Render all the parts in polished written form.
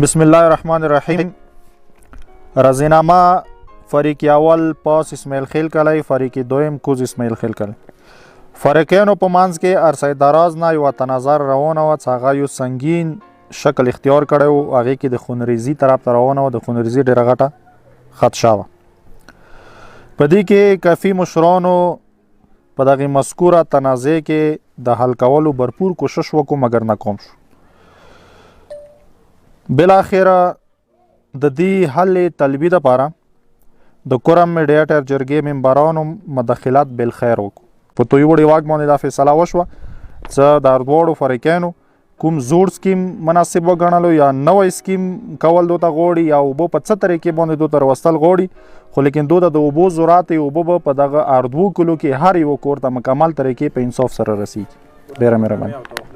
بسم الله الرحمن الرحیم. رزینامه فریق اول پاس اسماعیل خیل کلی، فریق دویم کوز اسماعیل خیل کلی. فریقینو په منځ کې عرصه دراز نه یو تناظر روانه وه چې هغه یو سنګین شکل اختیار کړی و. هغې کې د خونریزي طرف ته روانه وه، د خونریزي ډېره غټه خدشه وه. په دې کې کافي مشرانو په دغې مذکوره تنازع کې د حل کولو برپور کوشش وکړو مګر ناکام شو. بالاخره د دې حل طلبي دپاره د کورم میډیټر جرګې ممبرانو مداخلت بالخیر وکړو. په توی وړي واک باندې دا فیصله وشوه چې د دواړو فریقینو کوم زوړ سکیم مناسب وګڼلو یا نوی سکیم کول دوته غواړي یا اوبه په څه طریقې باندې دوته راوستل غواړي، خو لیکن دوته د اوبو ضرورت اوبه به په دغه اردو کلو کې هر یو کور ته مکمل طریقې په انصاف سره رسیږي. ډېره مهرباني.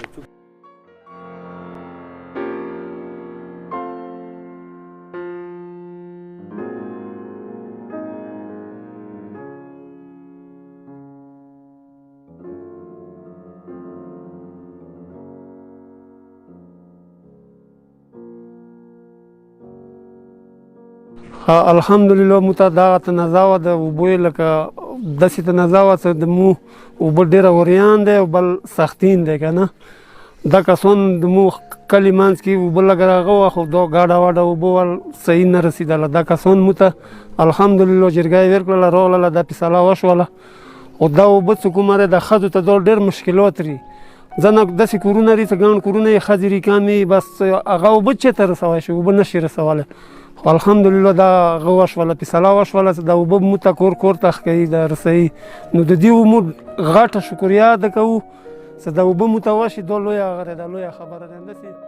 الحمدلله مو ته دغه تنازع وه د اوبو لکه داسې تنازع وه چې د مو اوبه ډېره وریان دی او بل سختین دی که نه. دا کسان د مو کلي منځ کې اوبه لږ هغه وه خو دا ګاډه واډه اوبه ول صحیح نه رسېدله. دا کسان مو ته الحمدلله جرګه یې ورکړله راغلله دا فیصله وشوله. خو دا اوبه چې کومه دی د ښځو ته دا ډېر مشکلات لري. ځنه داسې کورونه لري چې ګڼ کورونه یې ښځې رقامې بس هغه اوبه چېرته رسوی شي، اوبه نشي رسولی. خو الحمدلله دا هغه وشوله، فیصله وشوله چې دا اوبه مو ته کور کور ته ښکوي د رسوي. نو د دې مو غټه شکریه ادا کوو چې دا اوبه مو ته وشي. دا لویه هغه دی، دا لویه خبره ده.